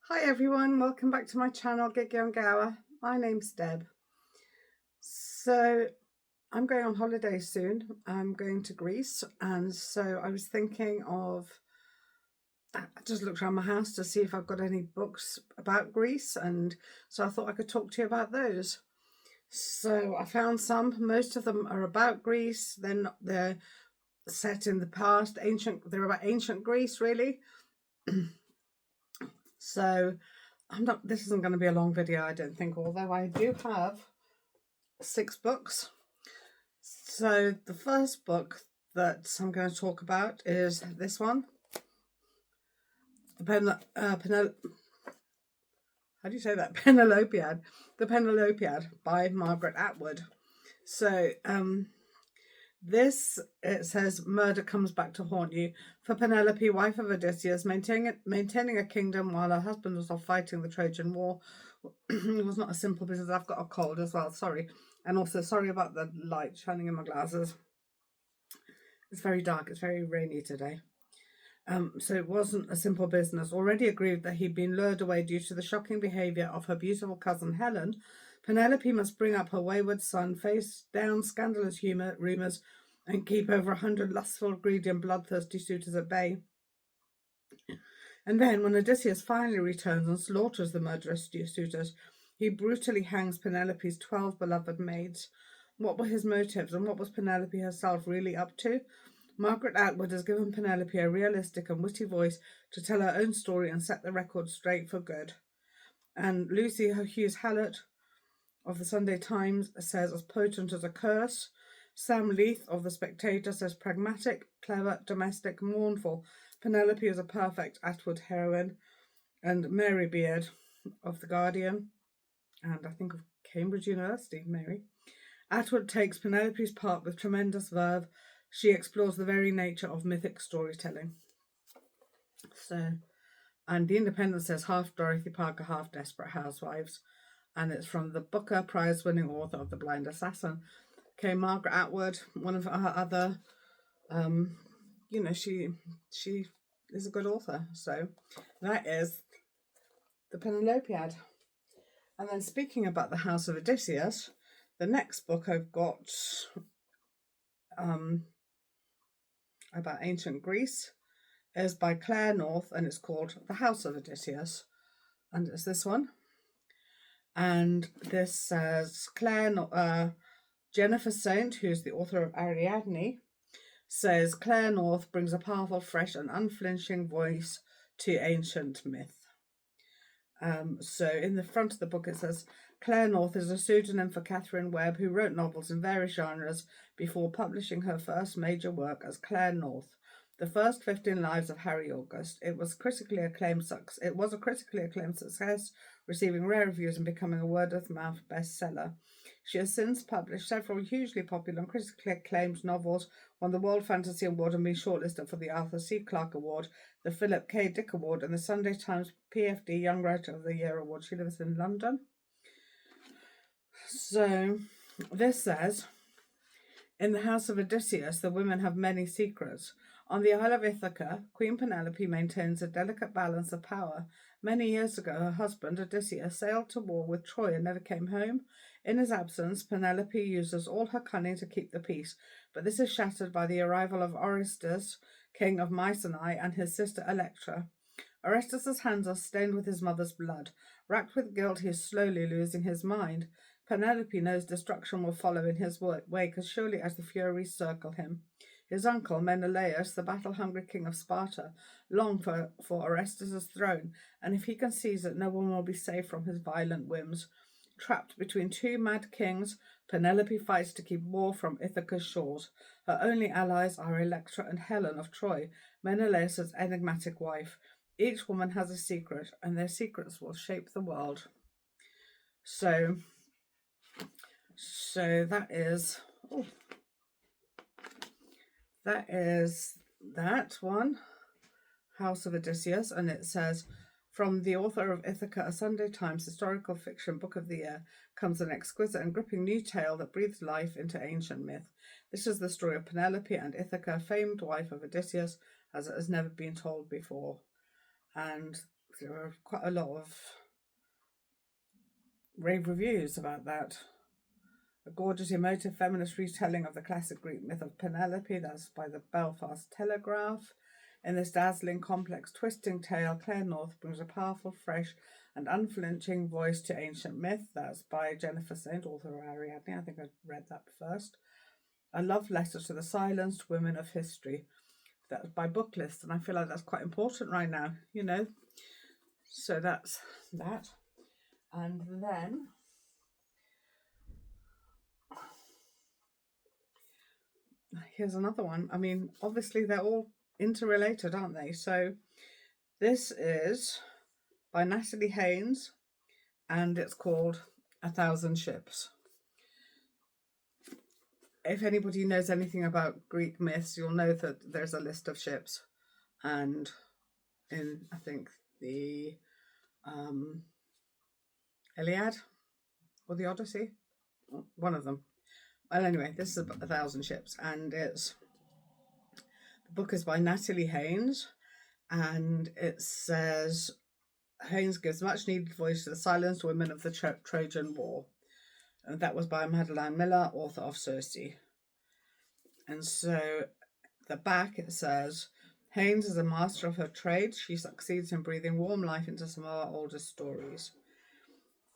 Hi everyone, welcome back to my channel, Gig Young Gower. My name's Deb. So I'm going on holiday soon. I'm going to Greece, and so I was thinking of, I just looked around my house to see if I've got any books about Greece, and so I thought I could talk to you about those. So I found some. Most of them are about Greece. They're set in the past, they're about ancient Greece really. So this isn't going to be a long video, I don't think, although I do have 6 books. So the first book that I'm going to talk about is this one, how do you say that? Penelopiad. The Penelopiad by Margaret Atwood. So it says, murder comes back to haunt you. For Penelope, wife of Odysseus, maintaining a kingdom while her husband was off fighting the Trojan War it was not a simple business. I've got a cold as well, sorry. And also, sorry about the light shining in my glasses. It's very dark, it's very rainy today. So it wasn't a simple business. Already aggrieved that he'd been lured away due to the shocking behaviour of her beautiful cousin Helen, Penelope must bring up her wayward son, face down scandalous rumours, and keep over 100 lustful, greedy and bloodthirsty suitors at bay. And then, when Odysseus finally returns and slaughters the murderous suitors, he brutally hangs Penelope's 12 beloved maids. What were his motives, and what was Penelope herself really up to? Margaret Atwood has given Penelope a realistic and witty voice to tell her own story and set the record straight for good. And Lucy Hughes Hallett of the Sunday Times says as potent as a curse. Sam Leith of the Spectator says pragmatic, clever, domestic, mournful. Penelope is a perfect Atwood heroine. And Mary Beard of the Guardian, and I think of Cambridge University, Mary. Atwood takes Penelope's part with tremendous verve. She explores the very nature of mythic storytelling. So, and The Independent says half Dorothy Parker, half Desperate Housewives. And it's from the Booker Prize-winning author of The Blind Assassin. Okay, Margaret Atwood, one of her other, she is a good author. So that is the Penelopiad. And then speaking about the House of Odysseus, the next book I've got about ancient Greece is by Claire North, and it's called The House of Odysseus. And it's this one. And this says Jennifer Saint, who's the author of Ariadne, says Claire North brings a powerful, fresh and unflinching voice to ancient myth. So in the front of the book it says, Claire North is a pseudonym for Catherine Webb, who wrote novels in various genres before publishing her first major work as Claire North, The First 15 Lives of Harry August. It was a critically acclaimed success, receiving rare reviews and becoming a word-of-mouth bestseller. She has since published several hugely popular and critically acclaimed novels, won the World Fantasy Award and been shortlisted for the Arthur C. Clarke Award, the Philip K. Dick Award, and the Sunday Times PFD Young Writer of the Year Award. She lives in London. So this says, in the House of Odysseus, the women have many secrets. On the Isle of Ithaca, Queen Penelope maintains a delicate balance of power. Many years ago, her husband, Odysseus, sailed to war with Troy and never came home. In his absence, Penelope uses all her cunning to keep the peace, but this is shattered by the arrival of Orestes, king of Mycenae, and his sister Electra. Orestes' hands are stained with his mother's blood. Racked with guilt, he is slowly losing his mind. Penelope knows destruction will follow in his wake as surely as the Furies circle him. His uncle, Menelaus, the battle-hungry king of Sparta, longs for Orestes' throne, and if he conceives that no one will be safe from his violent whims. Trapped between two mad kings, Penelope fights to keep war from Ithaca's shores. Her only allies are Electra and Helen of Troy, Menelaus' enigmatic wife. Each woman has a secret, and their secrets will shape the world. So that is that one, House of Odysseus, and it says, from the author of Ithaca, a Sunday Times historical fiction book of the year, comes an exquisite and gripping new tale that breathes life into ancient myth. This is the story of Penelope and Ithaca, famed wife of Odysseus, as it has never been told before. And there were quite a lot of rave reviews about that. A gorgeous, emotive, feminist retelling of the classic Greek myth of Penelope, that's by the Belfast Telegraph. In this dazzling, complex, twisting tale, Claire North brings a powerful, fresh, and unflinching voice to ancient myth. That's by Jennifer Saint, author of Ariadne. I think I read that first. A love letter to the silenced women of history. That's by Booklist, and I feel like that's quite important right now, you know. So that's that. And then here's another one. I mean, obviously they're all interrelated, aren't they? So this is by Natalie Haynes, and it's called A Thousand Ships. If anybody knows anything about Greek myths, you'll know that there's a list of ships, and in, I think, the Iliad or the Odyssey, one of them. Well, anyway, this is A Thousand Ships, and the book is by Natalie Haynes, and it says Haynes gives much needed voice to the silenced women of the Trojan War. And that was by Madeline Miller, author of Circe. And so the back, it says, Haynes is a master of her trade. She succeeds in breathing warm life into some of our oldest stories.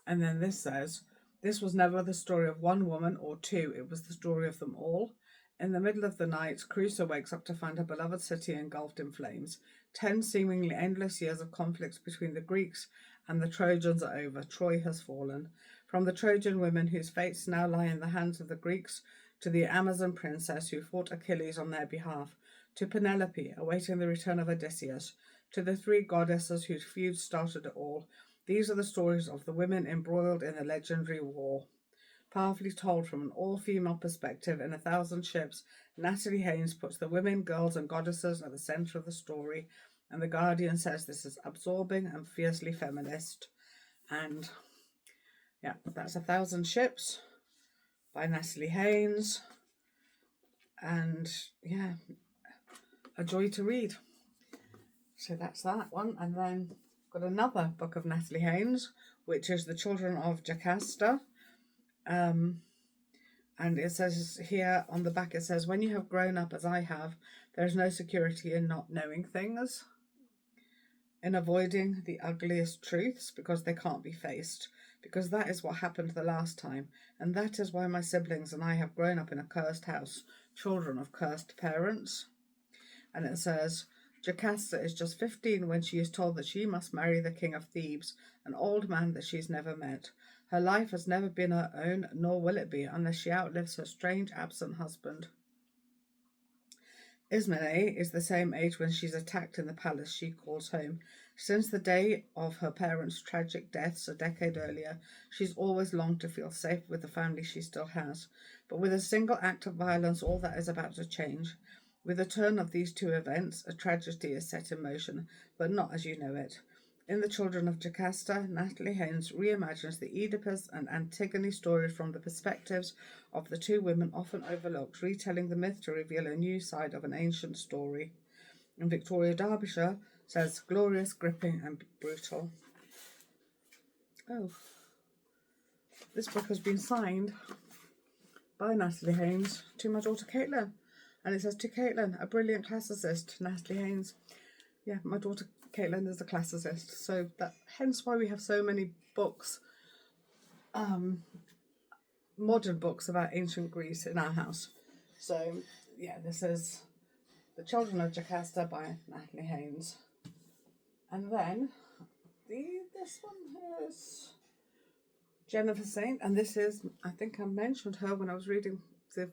And then this says, this was never the story of one woman or two. It was the story of them all. In the middle of the night, Crusoe wakes up to find her beloved city engulfed in flames. 10 seemingly endless years of conflicts between the Greeks and the Trojans are over. Troy has fallen. From the Trojan women whose fates now lie in the hands of the Greeks, to the Amazon princess who fought Achilles on their behalf, to Penelope, awaiting the return of Odysseus, to the 3 goddesses whose feuds started it all. These are the stories of the women embroiled in the legendary war. Powerfully told from an all-female perspective in A Thousand Ships, Natalie Haynes puts the women, girls, and goddesses at the centre of the story, and The Guardian says this is absorbing and fiercely feminist. And yeah, that's A Thousand Ships by Natalie Haynes, and yeah, a joy to read. So that's that one. And then got another book of Natalie Haynes, which is The Children of Jocasta. And it says here on the back, it says, when you have grown up as I have, there is no security in not knowing things, in avoiding the ugliest truths because they can't be faced, because that is what happened the last time, and that is why my siblings and I have grown up in a cursed house, children of cursed parents. And it says, Jocasta is just 15 when she is told that she must marry the king of Thebes, an old man that she's never met. Her life has never been her own, nor will it be, unless she outlives her strange, absent husband. Ismene is the same age when she's attacked in the palace she calls home. Since the day of her parents' tragic deaths a decade earlier, she's always longed to feel safe with the family she still has. But with a single act of violence, all that is about to change. With the turn of these two events, a tragedy is set in motion, but not as you know it. In The Children of Jocasta, Natalie Haynes reimagines the Oedipus and Antigone stories from the perspectives of the two women often overlooked, retelling the myth to reveal a new side of an ancient story. And Victoria Derbyshire says, glorious, gripping, and brutal. Oh, this book has been signed by Natalie Haynes to my daughter Caitlin. And it says, to Caitlin, a brilliant classicist, Natalie Haynes. Yeah, my daughter Caitlin is a classicist, so that hence why we have so many books, modern books about ancient Greece in our house. So yeah, this is The Children of Jocasta by Natalie Haynes. And then this one is Jennifer Saint, and this is, I think I mentioned her when I was reading the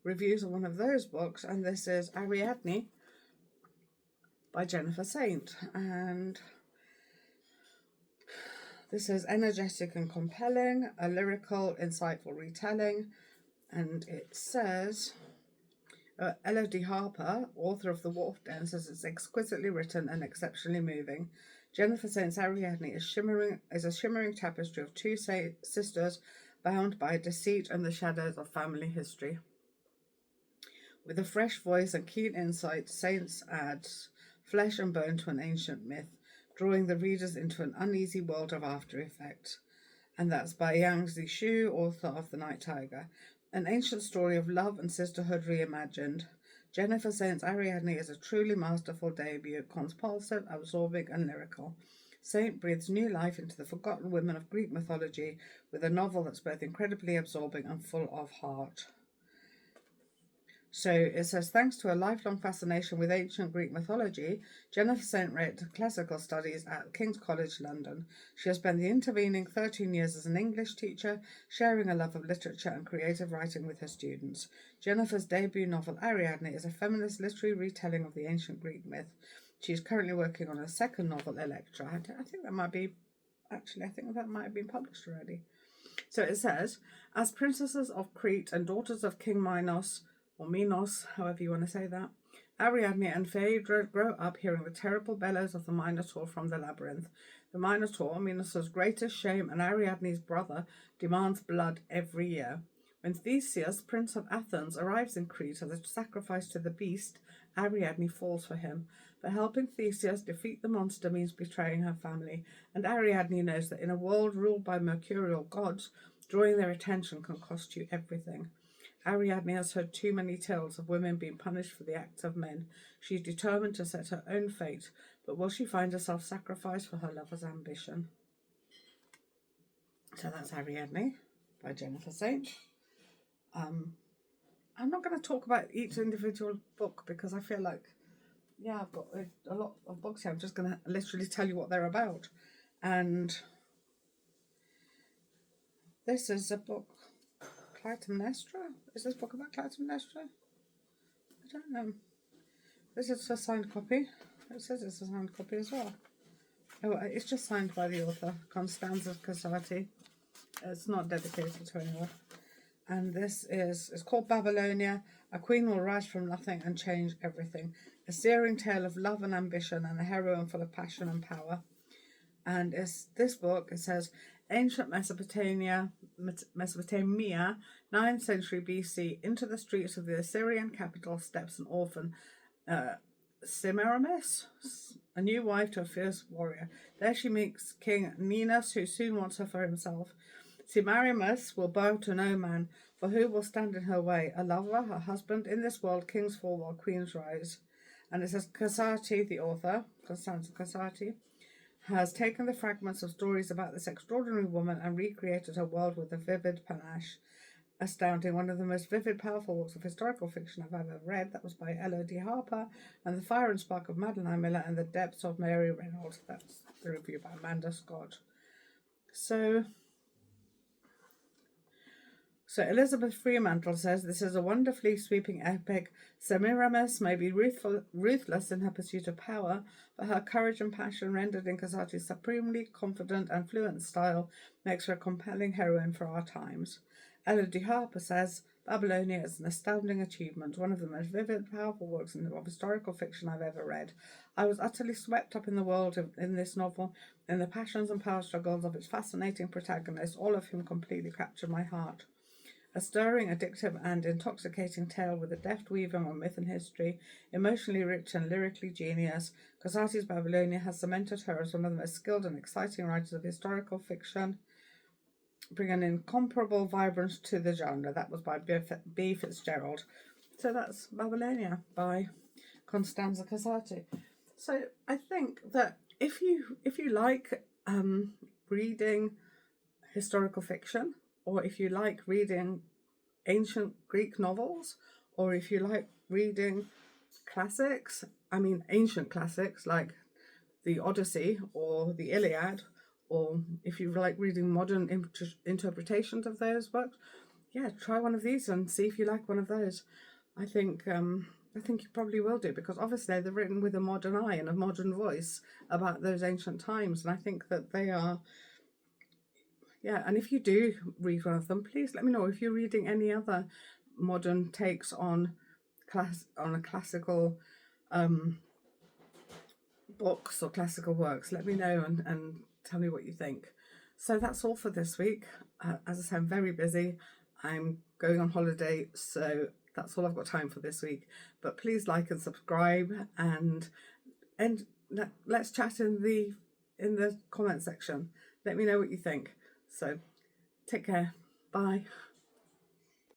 reviews of one of those books, and this is Ariadne by Jennifer Saint, and this is energetic and compelling, a lyrical, insightful retelling, and it says, Elodie Harper, author of The Wharf Den, says it's exquisitely written and exceptionally moving. Jennifer Saint's Ariadne is a shimmering tapestry of two sisters bound by deceit and the shadows of family history. With a fresh voice and keen insight, Saints adds flesh and bone to an ancient myth, drawing the readers into an uneasy world of after effects. And that's by Yang Zixu, author of The Night Tiger. An ancient story of love and sisterhood reimagined. Jennifer Saint's Ariadne is a truly masterful debut, compulsive, absorbing, and lyrical. Saint breathes new life into the forgotten women of Greek mythology with a novel that's both incredibly absorbing and full of heart. So it says, thanks to a lifelong fascination with ancient Greek mythology, Jennifer Saint wrote classical studies at King's College London. She has spent the intervening 13 years as an English teacher, sharing a love of literature and creative writing with her students. Jennifer's debut novel, Ariadne, is a feminist literary retelling of the ancient Greek myth. She is currently working on a second novel, Electra. I think that might have been published already. So it says, as princesses of Crete and daughters of King Minos, or Minos, however you want to say that, Ariadne and Phaedra grow up hearing the terrible bellows of the Minotaur from the labyrinth. The Minotaur, Minos' greatest shame and Ariadne's brother, demands blood every year. When Theseus, prince of Athens, arrives in Crete as a sacrifice to the beast, Ariadne falls for him. But helping Theseus defeat the monster means betraying her family, and Ariadne knows that in a world ruled by mercurial gods, drawing their attention can cost you everything. Ariadne has heard too many tales of women being punished for the acts of men. She is determined to set her own fate, but will she find herself sacrificed for her lover's ambition? So that's Ariadne by Jennifer Saint. I'm not going to talk about each individual book because I feel like, I've got a lot of books here. I'm just going to literally tell you what they're about. And this is a book, Clytemnestra? Is this book about Clytemnestra? I don't know. This is a signed copy. It says it's a signed copy as well. Oh, it's just signed by the author, Constanza Casati. It's not dedicated to anyone. And this it's called Babylonia. A queen will rise from nothing and change everything. A searing tale of love and ambition and a heroine full of passion and power. And this book, it says, ancient Mesopotamia, 9th century BC, into the streets of the Assyrian capital steps an orphan, Semiramis, a new wife to a fierce warrior. There she meets King Ninus, who soon wants her for himself. Semiramis will bow to no man, for who will stand in her way? A lover, a husband? In this world, kings fall while queens rise. And it says, Casati, the author, Constanza Casati, has taken the fragments of stories about this extraordinary woman and recreated her world with a vivid panache. Astounding, one of the most vivid, powerful works of historical fiction I've ever read. That was by Elodie Harper, and The Fire and Spark of Madeline Miller, and The Depths of Mary Reynolds. That's the review by Amanda Scott. So Elizabeth Fremantle says, this is a wonderfully sweeping epic. Semiramis may be ruthless in her pursuit of power, but her courage and passion, rendered in Casati's supremely confident and fluent style, makes her a compelling heroine for our times. Elodie Harper says, Babylonia is an astounding achievement, one of the most vivid, powerful works of historical fiction I've ever read. I was utterly swept up in the world in this novel, in the passions and power struggles of its fascinating protagonists, all of whom completely captured my heart. A stirring, addictive, and intoxicating tale with a deft weaving of myth and history, emotionally rich and lyrically genius, Casati's Babylonia has cemented her as one of the most skilled and exciting writers of historical fiction, bringing incomparable vibrance to the genre. That was by B. Fitzgerald. So that's Babylonia by Constanza Casati. So I think that if you like reading historical fiction, or if you like reading ancient Greek novels, or if you like reading classics, ancient classics like the Odyssey or the Iliad, or if you like reading modern interpretations of those books, try one of these and see if you like one of those. I think you probably will do, because obviously they're written with a modern eye and a modern voice about those ancient times, and I think that they are. And if you do read one of them, please let me know. If you're reading any other modern takes on a classical books or classical works, let me know and tell me what you think. So that's all for this week. As I say, I'm very busy. I'm going on holiday, so that's all I've got time for this week. But please like and subscribe, and let's chat in the comment section. Let me know what you think. So take care. Bye.